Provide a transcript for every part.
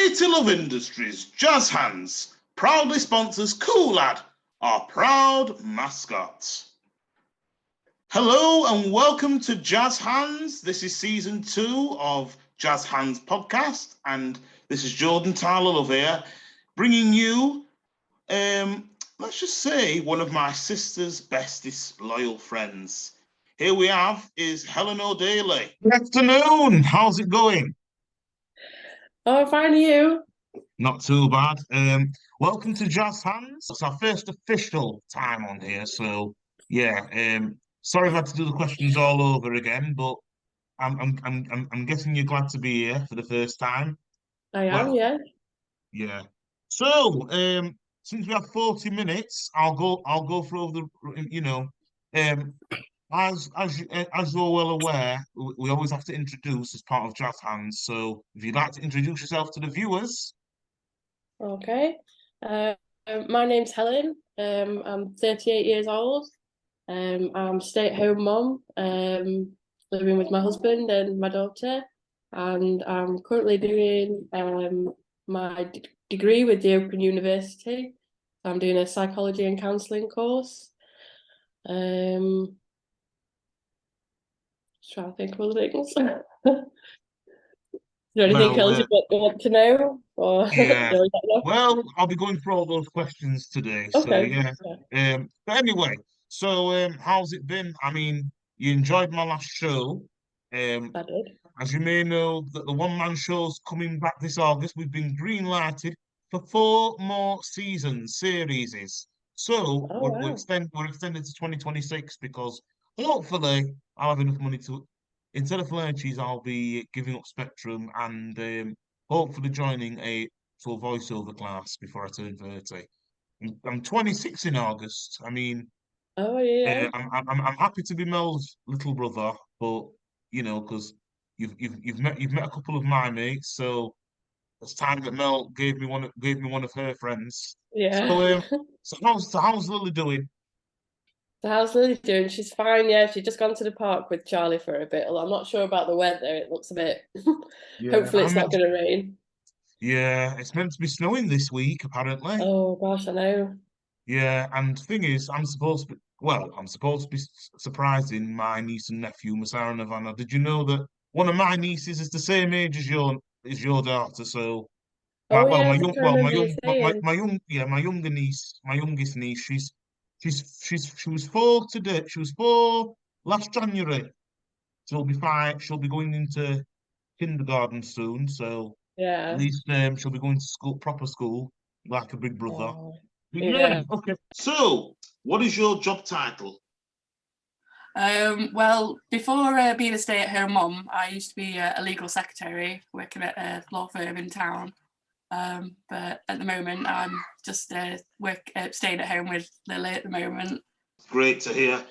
City Love Industries, JazzHandz, proudly sponsors Cool Lad, our proud mascot. Hello and welcome to JazzHandz. This is season 2 of JazzHandz podcast, and this is Jordan Tyler Love here, bringing you, let's just say, one of my sister's bestest loyal friends. Here we have is Helen O'Daly. Good afternoon. How's it going? Oh, fine, you? Not too bad. Welcome to JazzHandz. It's our first official time on here, so yeah. Sorry I've had to do the questions all over again, but I'm guessing you're glad to be here for the first time. I am, yeah. Yeah. So, since we have 40 minutes, I'll go through as you're well aware, we always have to introduce as part of JazzHandz. So, if you'd like to introduce yourself to the viewers. Okay. My name's Helen. I'm 38 years old. I'm a stay-at-home mum, living with my husband and my daughter, and I'm currently doing my degree with the Open University. I'm doing a psychology and counselling course. Just trying to think of other things. Is there anything else you want to know? Or yeah. Well, I'll be going through all those questions today. Okay. So yeah. But anyway, so how's it been? I mean, you enjoyed my last show. I did. As you may know, that the one-man show's coming back this August. We've been green-lighted for 4 more series. So we're extended to 2026 because hopefully I'll have enough money to. Instead of Lurchies, I'll be giving up Spectrum and hopefully joining a full voiceover class before I turn 30. I'm 26 in August. I mean, yeah. I'm happy to be Mel's little brother, but you know, because you've met a couple of my mates, so it's time that Mel gave me one of her friends. Yeah. So how's Lily doing? So how's Lily doing? She's fine, yeah. She's just gone to the park with Charlie for a bit. Although I'm not sure about the weather. It looks a bit. Yeah, Hopefully, it's not going to rain. Yeah, it's meant to be snowing this week, apparently. Oh gosh, I know. Yeah, and the thing is, I'm supposed to be surprising my niece and nephew, Masara and Havana. Did you know that one of my nieces is the same age as your daughter? So, Oh yeah, I think I remember you saying. my younger niece, my youngest niece, she was 4 today. She was 4 last January. She'll be 5. She'll be going into kindergarten soon. So Yeah. at least she'll be going to school, proper school, like a big brother. Yeah. Okay. So, what is your job title? Well, before being a stay-at-home mum, I used to be a legal secretary working at a law firm in town. But at the moment, I'm just staying at home with Lily at the moment. Great to hear.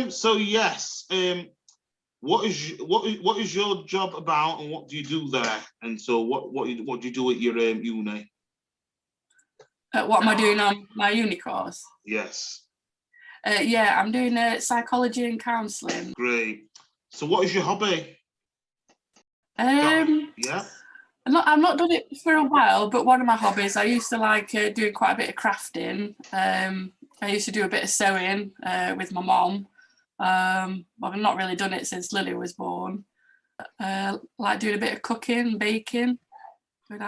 So yes. What is your job about, and what do you do there? And so, what do you do at your uni? What am I doing on my uni course? Yes. Yeah, I'm doing psychology and counselling. Great. So what is your hobby? Yeah. I've not done it for a while, but one of my hobbies, I used to like doing quite a bit of crafting. I used to do a bit of sewing with my mom. I've not really done it since Lily was born. Like doing a bit of cooking, baking.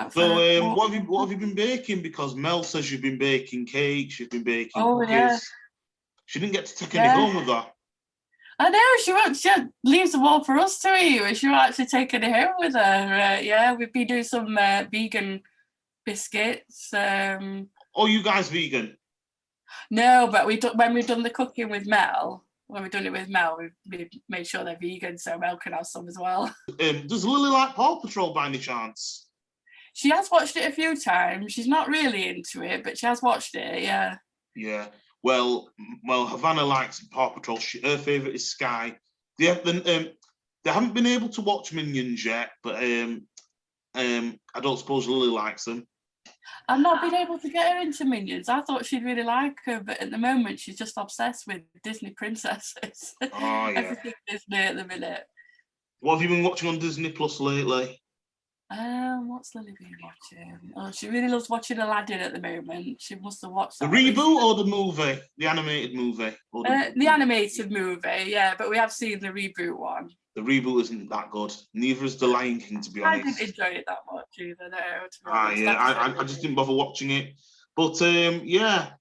So, what have you been baking? Because Mel says you've been baking cakes, you've been baking cookies. Yeah. She didn't get to take any home with her. I know, she leaves them all for us to eat. She won't actually take any home with her. Yeah, we've been doing some vegan biscuits. Oh, you guys vegan? No, but when we've done the cooking with Mel, we made sure they're vegan, so Mel can have some as well. Does Lily like Paw Patrol by any chance? She has watched it a few times. She's not really into it, but she has watched it, yeah. Yeah. Well, Havana likes Paw Patrol. Her favourite is Sky. They haven't been able to watch Minions yet, but I don't suppose Lily likes them. I've not been able to get her into Minions. I thought she'd really like her, but at the moment she's just obsessed with Disney princesses. Oh, yeah. Everything Disney at the minute. What have you been watching on Disney Plus lately? What's Lily been watching? Oh, she really loves watching Aladdin at the moment. She must have watched The that. reboot or the movie? The animated movie? Or The animated movie, yeah, but we have seen the reboot one. The reboot isn't that good. Neither is The Lion King, to be honest. I didn't enjoy it that much either, no, to be Ah, honest. yeah, I just didn't bother watching it. But yeah,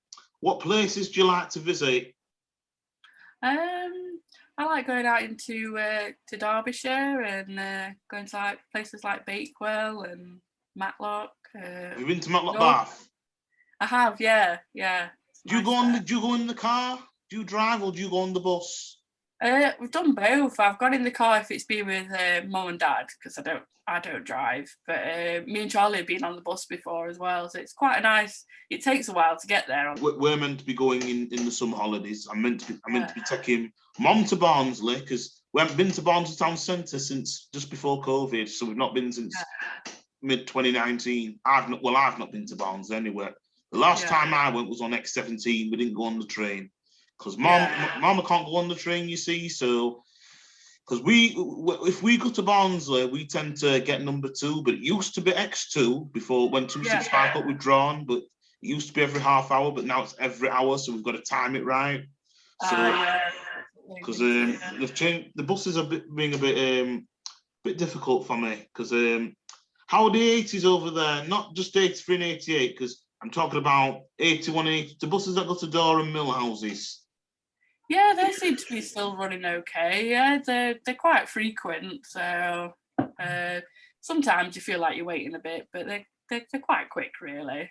what places do you like to visit? I like going out into to Derbyshire and going to like places like Bakewell and Matlock. Have you been to Matlock no. Bath? I have, yeah. Do you go in the car? Do you drive or do you go on the bus? We've done both. I've gone in the car if it's been with mum and dad because I don't drive. But me and Charlie have been on the bus before as well, so it's quite a nice. It takes a while to get there. We're meant to be going in the summer holidays. I'm meant to be taking mum to Barnsley because we haven't been to Barnsley Town Centre since just before COVID, so we've not been since mid 2019. I've not been to Barnsley anywhere. The last time I went was on X17. We didn't go on the train because Mama can't go on the train. You see, so because if we go to Barnsley, we tend to get number 2, but it used to be X2 before when 265 got withdrawn, but it used to be every half hour, but now it's every hour, so we've got to time it right. So because they've changed, the buses are being a bit difficult for me because how are the 80s over there? Not just 83 and 88, because I'm talking about 81, 80, the buses that go to Dore and Millhouses. Yeah, they seem to be still running okay. Yeah, they're quite frequent, so sometimes you feel like you're waiting a bit, but they're quite quick, really,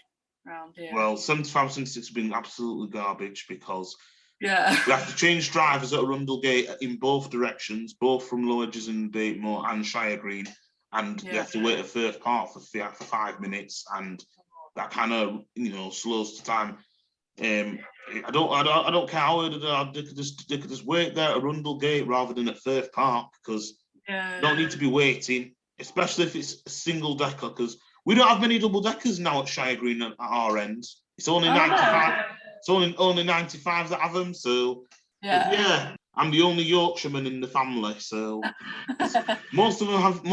around here. Well, 75, 76 have been absolutely garbage because we have to change drivers at Arundel in both directions, both from Lodges and Batemore and Shire Green, and they have to wait at Firth Park for 5 minutes, and that kind of slows the time. I don't care how they could just wait there at Arundel Gate rather than at Firth Park because you don't need to be waiting, especially if it's a single decker, because we don't have many double deckers now at Shire Green at our end. It's only 95. It's only 95 that have them. So I'm the only Yorkshireman in the family. So most of them have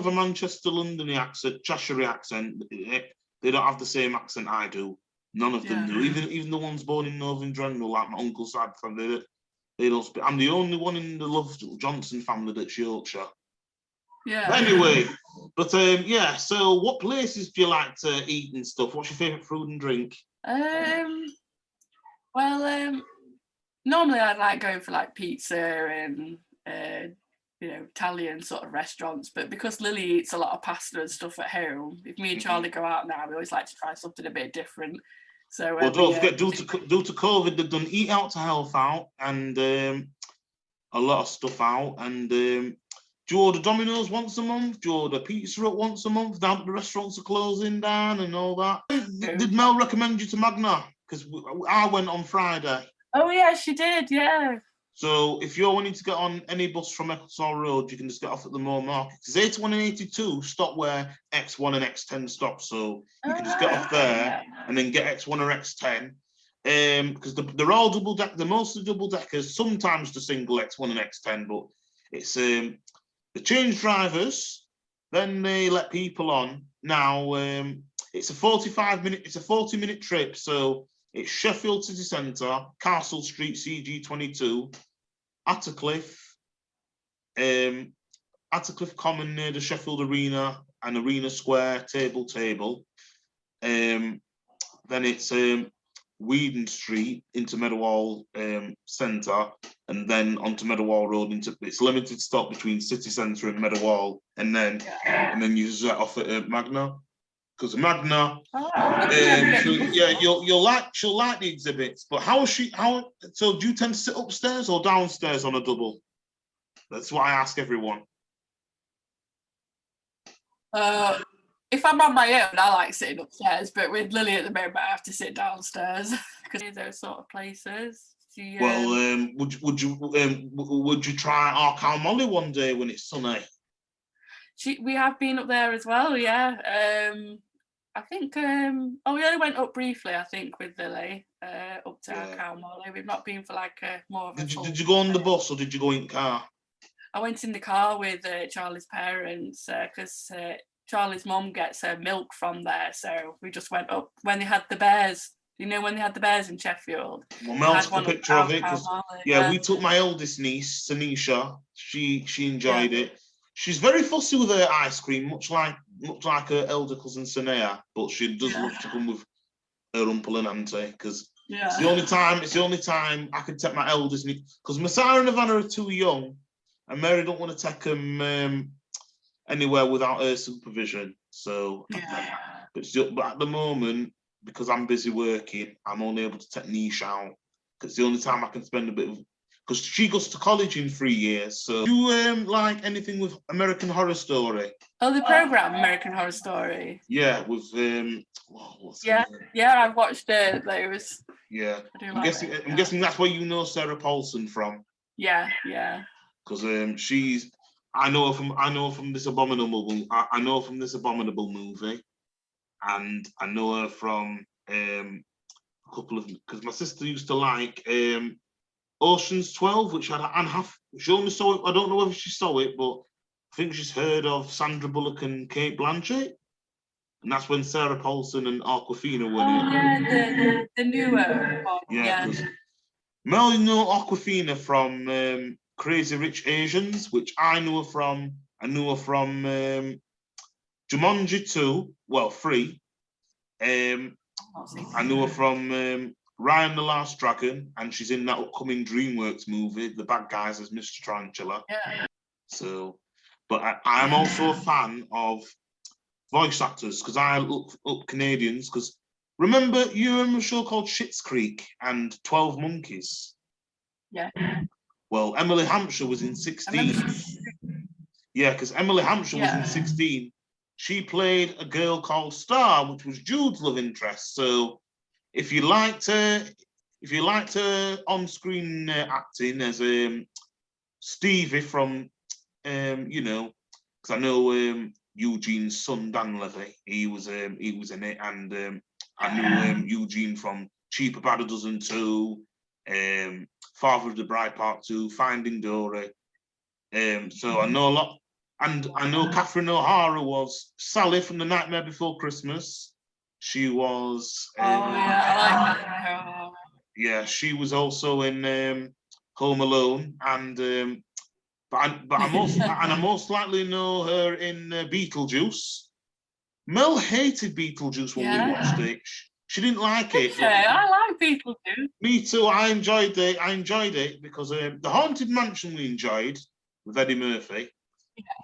a Manchester London accent, Cheshire accent. They don't have the same accent I do. None of them do. Even the ones born in Northern Drendel, like my uncle's side family, they don't speak. I'm the only one in the Love Johnson family that's Yorkshire. Yeah. But anyway, so what places do you like to eat and stuff? What's your favourite food and drink? Normally I'd like going for like pizza and Italian sort of restaurants, but because Lily eats a lot of pasta and stuff at home, if me and Charlie go out now, we always like to try something a bit different. So don't forget, due to COVID, they've done Eat Out to Health out and a lot of stuff out. And do you order Domino's once a month? Do you order pizza at once a month now that the restaurants are closing down and all that? Did Mel recommend you to Magna? Because I went on Friday. Oh yeah, she did, yeah. So if you're wanting to get on any bus from Ecclesall Road, you can just get off at the Moor Market. Because 81 and 82 stop where X1 and X10 stop. So you can just get off there and then get X1 or X10. Because they're all double deck. They're mostly double deckers. Sometimes the single X1 and X10, but it's they change drivers, then they let people on. Now it's a 40-minute trip. So it's Sheffield City Centre, Castle Street, CG22, Attercliffe Common near the Sheffield Arena and Arena Square, Table. Then it's Weedon Street into Meadowhall Centre, and then onto Meadowhall Road. It's limited stop between City Centre and Meadowhall, and then you set off at Magna. Because Magna, she'll like the exhibits. But so do you tend to sit upstairs or downstairs on a double? That's what I ask everyone. If I'm on my own, I like sitting upstairs. But with Lily at the moment, I have to sit downstairs because those sort of places. Would you try Arkyle Molly one day when it's sunny? We have been up there as well, yeah. I think we only went up briefly, I think, with Lily up to Arkyle Molly. We've not been for like more of a Did you go on the bus or did you go in the car? I went in the car with Charlie's parents because Charlie's mum gets her milk from there, so we just went up when they had the bears. You know, when they had the bears in Sheffield. Well, Mel took a picture of it because we took my eldest niece, Sanisha. She enjoyed it. She's very fussy with her ice cream, much like her elder cousin Sanea, but she does love to come with her uncle and auntie because it's the only time I can take my eldest niece, because Messiah and Havana are too young, and Mary don't want to take them anywhere without her supervision. So, but at the moment, because I'm busy working, I'm only able to take Niche out. Because it's the only time I can spend a bit of. Because she goes to college in 3 years. So, do you like anything with American Horror Story? Oh, the program American Horror Story. Yeah, with what's yeah, I've watched it. It was. Yeah, I'm guessing that's where you know Sarah Paulson from. Yeah. Because she's. I know her from this abominable. I know her from this abominable movie. And I know her from a couple of, because my sister used to like Ocean's 12, which she only saw it. I don't know whether she saw it, but I think she's heard of Sandra Bullock and Kate Blanchett, and that's when Sarah Paulson and Awkwafina were in it. The newer one. Yeah. Mel knew Awkwafina from Crazy Rich Asians, which I knew her from. I knew her from Jumanji 2, 3. I knew her from Ryan the Last Dragon, and she's in that upcoming DreamWorks movie, The Bad Guys as Mr. Tarantula. Yeah. So, but I'm also a fan of voice actors, because I look up Canadians, because you remember a show called Schitt's Creek and 12 Monkeys? Yeah. Well, Emily Hampshire was in 16. Yeah, because Emily Hampshire was in 16. She played a girl called Star, which was Jude's love interest. So if you liked her on-screen acting as Stevie from, because I know Eugene's son Dan Levy, he was in it, and I knew Eugene from Cheaper Bad a Dozen 2, Father of the Bride Part 2, Finding Dory. So I know a lot. And I know Catherine O'Hara was Sally from The Nightmare Before Christmas. She was. I like that. Yeah, she was also in Home Alone, and I most likely know her in Beetlejuice. Mel hated Beetlejuice when we watched it. She didn't like it. Okay, I like Beetlejuice. Me too. I enjoyed it because The Haunted Mansion we enjoyed with Eddie Murphy.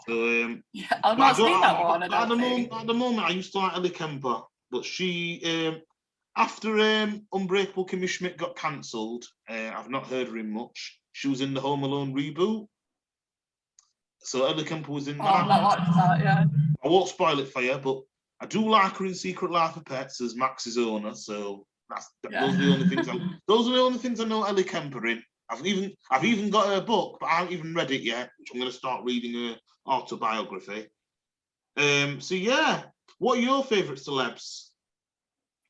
So, I've not seen that one. At the moment, I used to like Ellie Kemper, but she, after Unbreakable Kimmy Schmidt got cancelled, I've not heard her in much. She was in the Home Alone reboot, so Ellie Kemper was in that. I've not watched that, yeah. I won't spoil it for you, but I do like her in Secret Life of Pets as Max's owner. So those are the only things. Those are the only things I know Ellie Kemper in. I've even got her book, but I haven't even read it yet, which I'm going to start reading her autobiography. So yeah, what are your favourite celebs?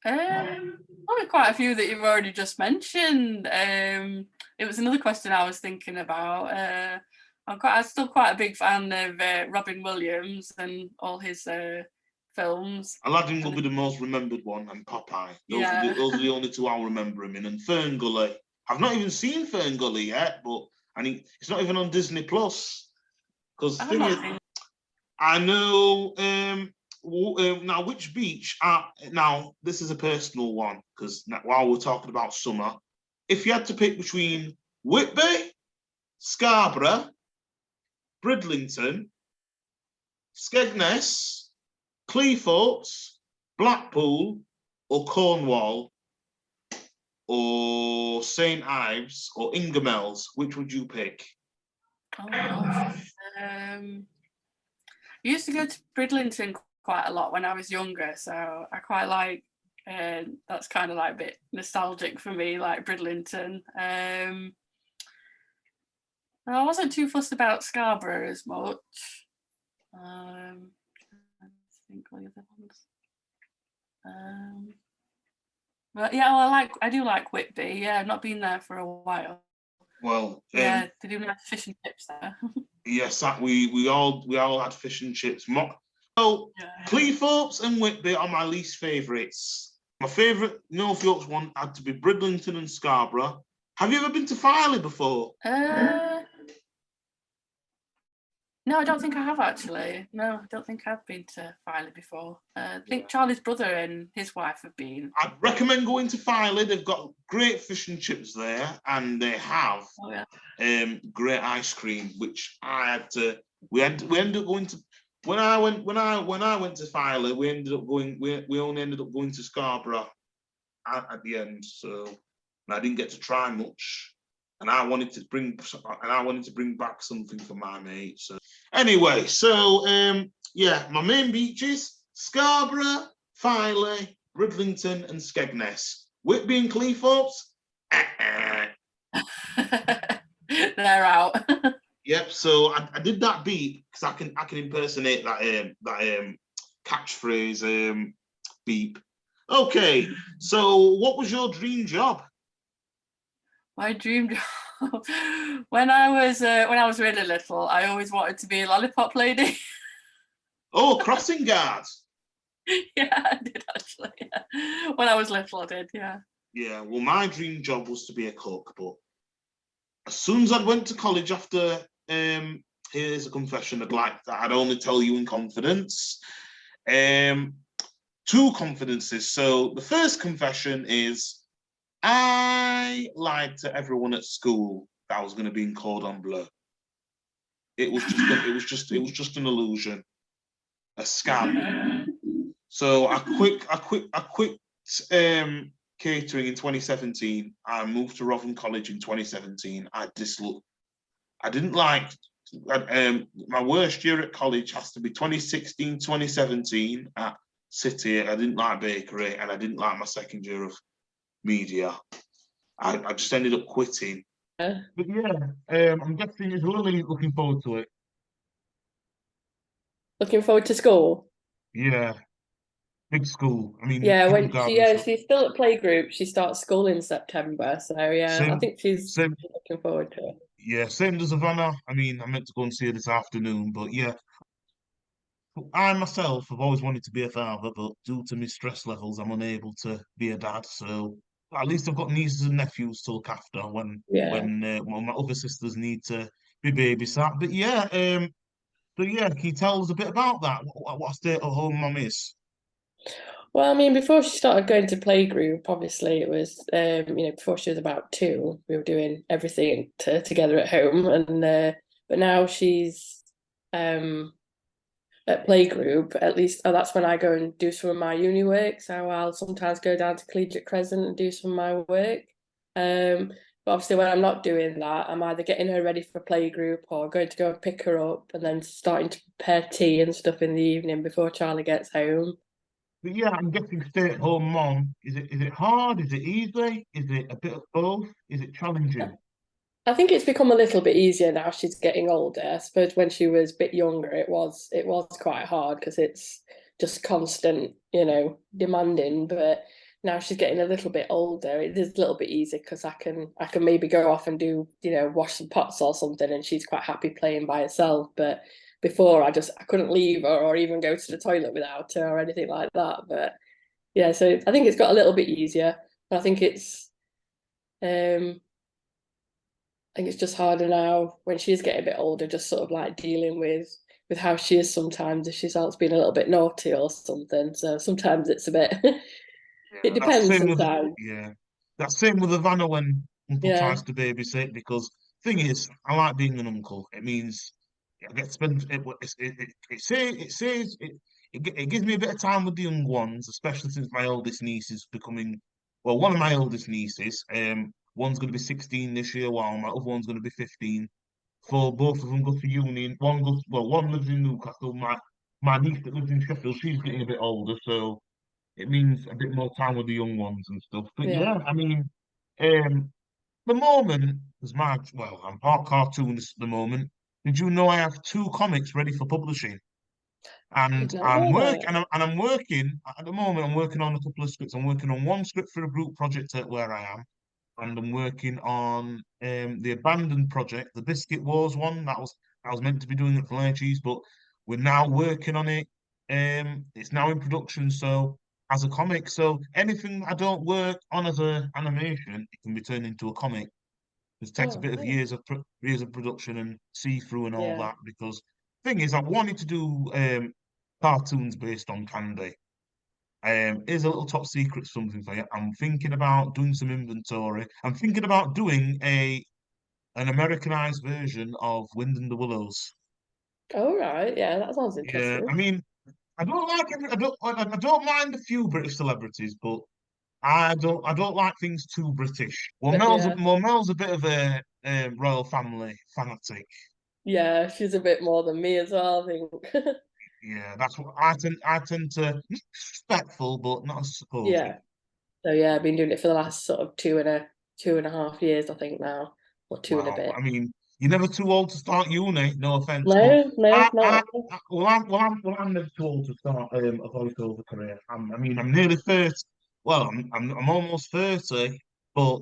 Probably quite a few that you've already just mentioned. It was another question I was thinking about. I'm still quite a big fan of Robin Williams and all his films. Aladdin will be the most remembered one, and Popeye. Those are the only two I'll remember him in. And Fern Gully. I've not even seen Fern Gully yet, but it's not even on Disney Plus. Because I know now which beach. Now this is a personal one, because while we're talking about summer, if you had to pick between Whitby, Scarborough, Bridlington, Skegness, Cleethorpes, Blackpool, or Cornwall, or St Ives, or Ingermells, which would you pick? Oh gosh. I used to go to Bridlington quite a lot when I was younger, so I quite like. That's kind of like a bit nostalgic for me, like Bridlington. I wasn't too fussed about Scarborough as much. I think all the other ones. But yeah, I do like Whitby. Yeah, I've not been there for a while. Well, yeah, they do nice fish and chips there. Yes, we all had fish and chips. So Yeah. Cleethorpes and Whitby are my least favourites. My favourite North Yorkshire one had to be Bridlington and Scarborough. Have you ever been to Filey before? No, I don't think I have actually. No, I don't think I've been to Filey before. I think Charlie's brother and his wife have been. I'd recommend going to Filey. They've got great fish and chips there, and they have great ice cream, which I had to. We ended up going to. When I went to Filey, we ended up going. We only ended up going to Scarborough at the end, so I didn't get to try much. And I wanted to bring back something for my mate. So anyway, so yeah, my main beaches: Scarborough, Filey, Bridlington, and Skegness. Whitby and Cleethorpes. They're out. Yep. So I did that beep because I can impersonate that catchphrase beep. Okay. So what was your dream job? My dream job. When I was really little, I always wanted to be a lollipop lady. Oh, crossing guard. Yeah, I did actually. Yeah. When I was little, I did. Yeah. Yeah. Well, my dream job was to be a cook, but as soon as I went to college after, here's a confession I'd only tell you in confidence. Two confidences. So the first confession is I lied to everyone at school that I was going to be in Cordon Bleu. It was just an illusion, a scam. So I quit catering in 2017. I moved to Rotherham College in 2017. My worst year at college has to be 2016, 2017 at City. I didn't like bakery, and I didn't like my second year of media. I just ended up quitting. But yeah, I'm guessing is Lily looking forward to it. Looking forward to school. Yeah, big school. I mean, yeah, she's still at playgroup. She starts school in September, so yeah, I think she's looking forward to it. Yeah, same as Savannah. I mean, I meant to go and see her this afternoon, but yeah. I myself have always wanted to be a father, but due to my stress levels, I'm unable to be a dad. So at least I've got nieces and nephews to look after when my other sisters need to be babysat. But yeah, can you tell us a bit about that? What state at home mum is? Well, I mean, before she started going to playgroup, obviously it was, before she was about 2, we were doing everything together at home, and but now she's at playgroup. At least that's when I go and do some of my uni work. So I'll sometimes go down to Collegiate Crescent and do some of my work. But obviously, when I'm not doing that, I'm either getting her ready for playgroup or going to go and pick her up, and then starting to prepare tea and stuff in the evening before Charlie gets home. But yeah, I'm guessing stay-at-home mom. Is it hard? Is it easy? Is it a bit of both? Is it challenging? I think it's become a little bit easier now she's getting older. I suppose when she was a bit younger, it was quite hard because it's just constant, demanding. But now she's getting a little bit older, it is a little bit easier because I can maybe go off and do, wash some pots or something, and she's quite happy playing by herself. But before I couldn't leave her or even go to the toilet without her or anything like that. But yeah, so I think it's got a little bit easier. I think it's just harder now when she's getting a bit older, just sort of like dealing with how she is sometimes if she starts being a little bit naughty or something. So sometimes it's a bit it depends sometimes. That's same with Havana when uncle tries to babysit, because thing is, I like being an uncle. It means I get to spend it gives me a bit of time with the young ones, especially since my oldest niece is becoming one of my oldest nieces. One's going to be 16 this year, while my other one's going to be 15. So both of them go to uni. One lives in Newcastle. My niece that lives in Sheffield, she's getting a bit older, so it means a bit more time with the young ones and stuff. But yeah, I mean, the moment is I'm part cartoonist at the moment. Did you know I have 2 comics ready for publishing? And I'm working at the moment. I'm working on a couple of scripts. I'm working on one script for a group project at where I am, and I'm working on the Abandoned project, the Biscuit Wars one. I was meant to be doing it for Cheese, but we're now working on it. It's now in production, so as a comic. So anything I don't work on as a animation, it can be turned into a comic. It takes a Oh, bit of okay. years of production and see through and all Yeah. that. Because thing is, I wanted to do cartoons based on candy. Here's a little top secret something for you. I'm thinking about doing some inventory. I'm thinking about doing an Americanized version of Wind in the Willows. All right. Yeah, that sounds Yeah, interesting. I mean, I don't like I don't mind a few British celebrities, but I don't like things too British. But yeah, Well, Mel's a bit of a royal family fanatic. yeah, she's a bit more than me as well, I think. Yeah, that's what I tend to not respectful, but not supportive. Yeah. So yeah, I've been doing it for the last sort of 2.5 years, I think now, or two and a Wow, bit. I mean, you're never too old to start uni. No offense, but No, no, not at all. I'm never too old to start a voiceover career. I'm nearly 30. Well, I'm almost 30, but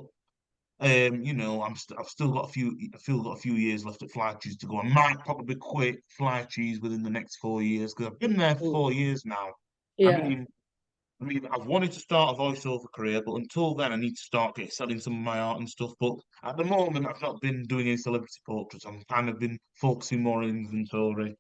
I've still got a few years left at Fly Cheese to go. I might probably quit Fly Cheese within the next 4 years because I've been there for Mm. 4 years now. I Yeah. mean, I've wanted to start a voiceover career, but until then, I need to start selling some of my art and stuff. But at the moment, I've not been doing any celebrity portraits. I'm kind of been focusing more on inventory.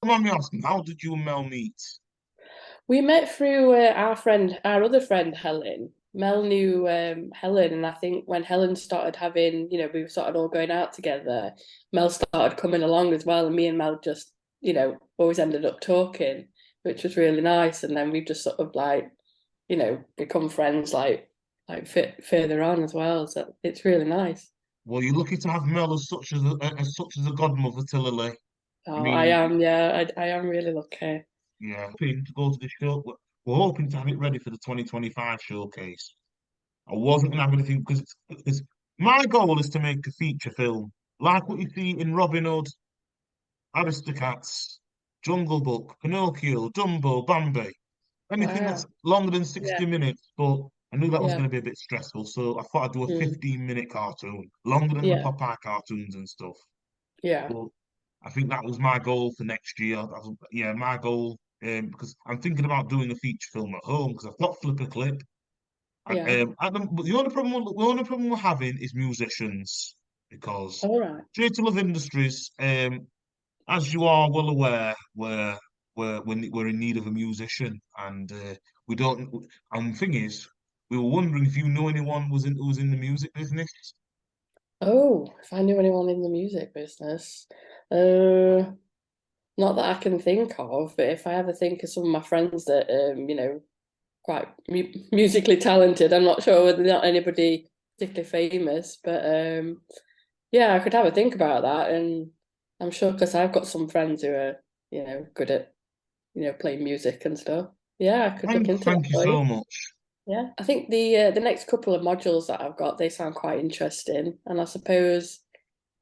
Come on, me asking, how did you and Mel meet? We met through our other friend Helen. Mel knew Helen, and I think when Helen started having, we started all going out together, Mel started coming along as well, and me and Mel just, always ended up talking, which was really nice. And then we've just sort of like, become friends like further on as well. So it's really nice. Well, you're lucky to have Mel as such as a godmother to Lily. I Oh, I mean, am, yeah, I am really lucky. yeah, hoping to go to the show. We're hoping to have it ready for the 2025 showcase. I wasn't gonna have anything because my goal is to make a feature film like what you see in Robin Hood, Aristocats, Jungle Book, Pinocchio, Dumbo, Bambi. Anything that's Wow. longer than Yeah, 60 minutes, but I knew that was yeah, going to be a bit stressful, so I thought I'd do a mm, 15-minute cartoon, longer than the yeah, Popeye cartoons and stuff. yeah, But I think that was my goal for next year. Yeah, my goal, because I'm thinking about doing a feature film at home because I've got Flipper Clip. yeah. But the only problem we're having is musicians because All right. Creative Love Industries, as you are well aware, we're in need of a musician, and we don't. And the thing is, we were wondering if you know anyone who was in the music business. Oh, if I knew anyone in the music business, uh, not that I can think of, but if I ever think of some of my friends that quite musically talented, I'm not sure whether not anybody particularly famous, but yeah, I could have a think about that, and I'm sure because I've got some friends who are good at playing music and stuff. Yeah, I could look into that Thank you for you. so much. Yeah, I think the next couple of modules that I've got, they sound quite interesting, and I suppose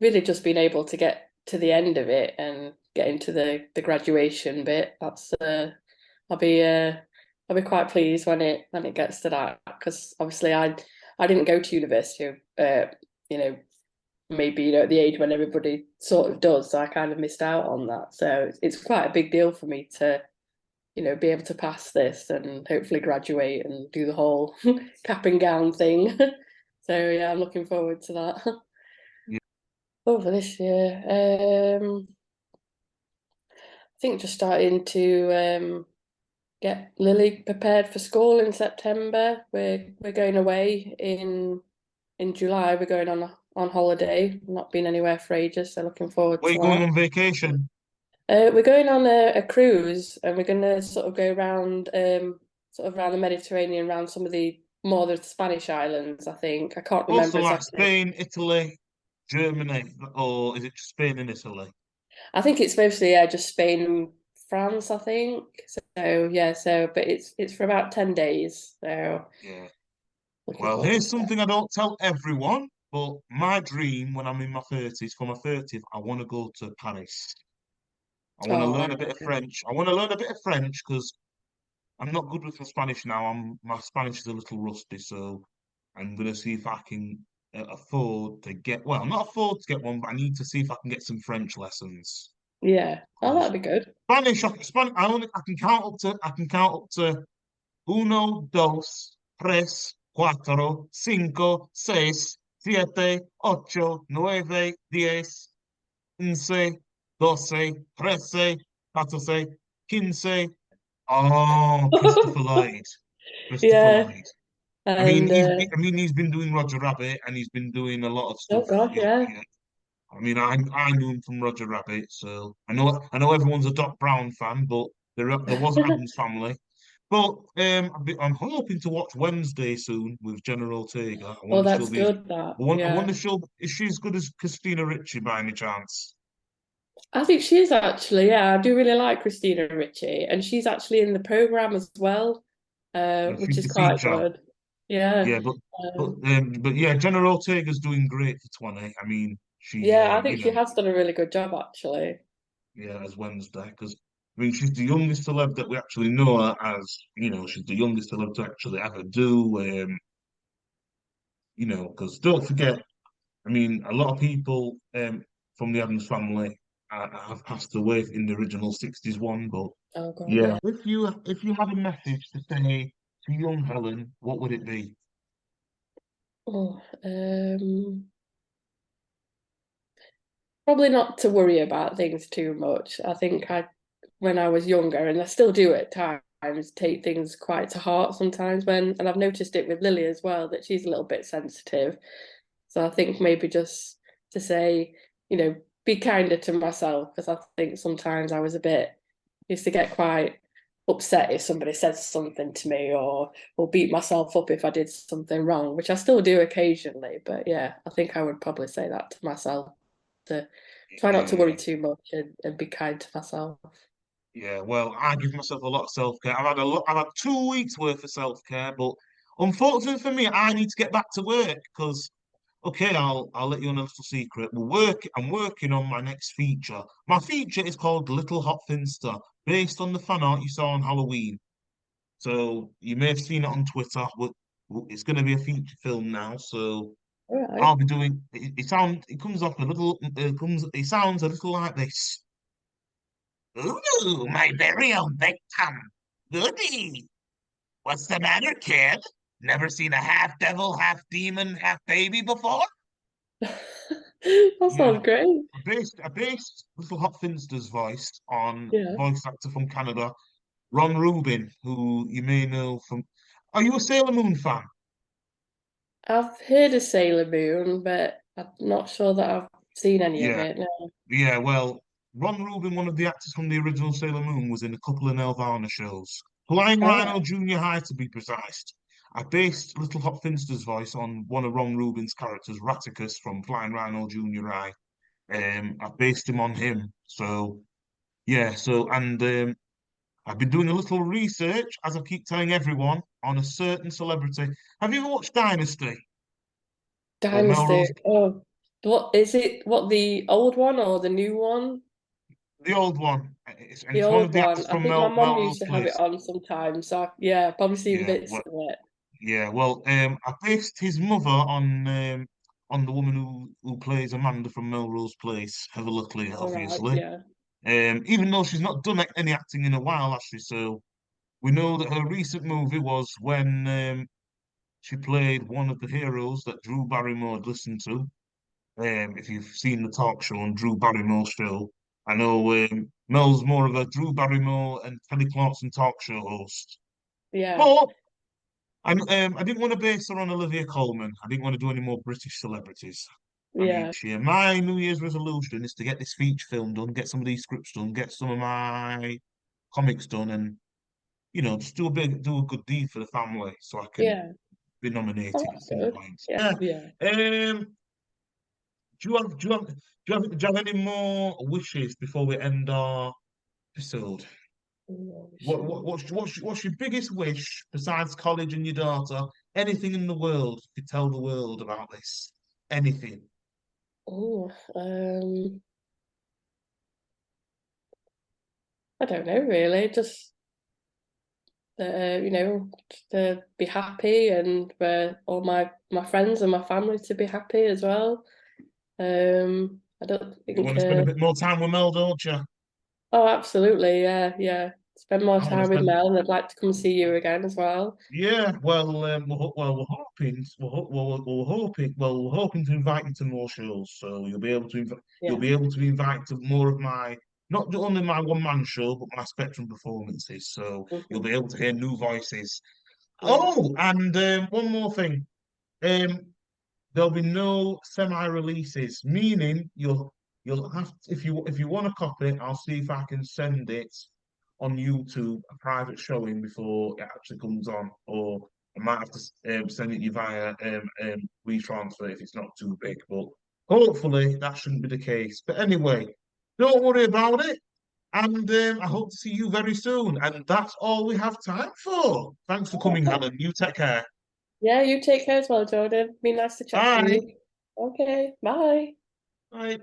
really just being able to get to the end of it and get into the graduation bit. That's I'll be uh I'll be quite pleased when it gets to that, because obviously I didn't go to university, you know maybe at the age when everybody sort of does, so I kind of missed out on that. So it's quite a big deal for me to be able to pass this and hopefully graduate and do the whole cap and gown thing. So yeah, I'm looking forward to that. Yeah. Over this year, think just starting to get Lily prepared for school in September. We're going away in July. We're going on holiday. Not been anywhere for ages, so looking forward Where are to you going that. on vacation? We're going on a cruise, and we're going to sort of go around sort of around the Mediterranean, around some of the more of the Spanish islands, I think. I can't remember Also like exactly. Spain, Italy, Germany, or is it just Spain and Italy? I think it's mostly just Spain and France, I think. So yeah, but it's for about 10 days. So Yeah. looking Well, forward here's to that. something I don't tell everyone, but my dream when I'm in my 30s, for my 30th, I want to go to Paris. I want to Oh, learn a bit of French. I want to learn a bit of French because I'm not good with my Spanish now. My Spanish is a little rusty, so I'm gonna see if I can afford to get. Well, not afford to get one, but I need to see if I can get some French lessons. yeah. Oh, Because that'd be good. Spanish, I can count up to. I can count up to uno, dos, tres, cuatro, cinco, seis, siete, ocho, nueve, diez, once, doce, trece, catorce, quince. Oh, Christopher Lloyd. Christopher Yeah. Lloyd. And I mean, he's been doing Roger Rabbit, and he's been doing a lot of oh stuff. gosh, yeah. Yeah. I mean, I knew him from Roger Rabbit, so I know everyone's a Doc Brown fan, but there was Adam's Family. But I'm hoping to watch Wednesday soon with General Ortega. I Oh, wonder if she'll that's be. good. That I yeah. wonder if she'll is she as good as Christina Ricci by any chance? I think she is actually. Yeah, I do really like Christina Ricci, and she's actually in the program as well, which She's is the quite feature. good. Yeah. Yeah, Um, but yeah, General Ortega's doing great for 20. I mean, yeah, I think she has done a really good job actually. yeah, as Wednesday, because I mean, she's the youngest celeb that we actually know her as. She's the youngest celeb to actually ever do. Because don't forget, I mean, a lot of people from the Adams family have passed away in the original '60s one. But Oh God, yeah, yeah. if you had a message to say to young Helen, what would it be? Oh, probably not to worry about things too much. I think when I was younger, and I still do at times, take things quite to heart sometimes and I've noticed it with Lily as well, that she's a little bit sensitive. So I think maybe just to say, be kinder to myself, because I think sometimes I was used to get quite upset if somebody says something to me or beat myself up if I did something wrong, which I still do occasionally. But yeah, I think I would probably say that to myself, to try not to worry Yeah. too much and be kind to myself. Yeah, well, I give myself a lot of self-care. I've had 2 weeks worth of self-care, but unfortunately for me, I need to get back to work because okay, I'll let you in a little secret. I'm working on my next feature. My feature is called Little Hot Finster, based on the fan art you saw on Halloween. So you may have seen it on Twitter, but it's going to be a feature film now. So All right. I'll be doing. It comes off a little. It sounds a little like this. Ooh, my very own victim. Goody. What's the matter, kid? Never seen a half devil, half demon, half baby before? That Yeah. sounds great. I based Little Hot Finster's voice on Yeah. voice actor from Canada, Ron Rubin, who you may know from. Are you a Sailor Moon fan? I've heard of Sailor Moon, but I'm not sure that I've seen any of Yeah, it. No. yeah. Well, Ron Rubin, one of the actors from the original Sailor Moon, was in a couple of Nelvana shows. Flying All Rhino right. Junior High, to be precise. I based Little Hot Finster's voice on one of Ron Rubin's characters, Raticus from Flying Rhino Junior High. I based him on him. So yeah. And I've been doing a little research, as I keep telling everyone, on a certain celebrity. Have you ever watched Dynasty or Dynasty. Melrose? Oh, what is it? What, the old one or the new one? The old one. And The it's one of old the one. actors I from think my mom used Melrose to have it Place. on sometimes. So yeah, I've probably seen Yeah, bits well, of it. yeah, well, I based his mother on the woman who plays Amanda from Melrose Place, Heather Luckley, All right. obviously. Yeah. Even though she's not done any acting in a while, actually, so we know that her recent movie was when she played one of the heroes that Drew Barrymore had listened to. If you've seen the talk show on Drew Barrymore's show, I know Mel's more of a Drew Barrymore and Kelly Clarkson talk show host. Yeah, But I didn't want to base her on Olivia Colman. I didn't want to do any more British celebrities. And yeah, each year, my New Year's resolution is to get this feature film done, get some of these scripts done, get some of my comics done, and just do a good deed for the family, so I can yeah. be Oh, nominated at that's some good. point. Yeah, Yeah. yeah. Do you have any more wishes before we end our episode? Oh, What's your biggest wish besides college and your daughter? Anything in the world you could tell the world about this? Anything? oh, I don't know really. Just to be happy and for all my friends and my family to be happy as well. I don't You think. want to spend a bit more time with Mel, don't you? Oh, absolutely. Yeah, yeah. Spend more I want to time with spend. Mel, and I'd like to come see you again as well. Yeah, we're hoping to invite you to more shows, so you'll Yeah. be able to be invited to more of my, not only my one-man show, but my Spectrum performances. So you'll be Hmm. able to hear new voices. Yeah. Oh, and one more thing. Um, there'll be no semi-releases, meaning you'll have if you want a copy, I'll see if I can send it on YouTube, a private showing before it actually comes on, or I might have to send it you via WeTransfer if it's not too big. But hopefully that shouldn't be the case. But anyway, don't worry about it. And I hope to see you very soon. And that's all we have time for. Thanks for coming, Okay. Helen. You take care. Yeah, you take care as well, Jordan. Be nice to chat to Bye. you. Okay, bye. Bye.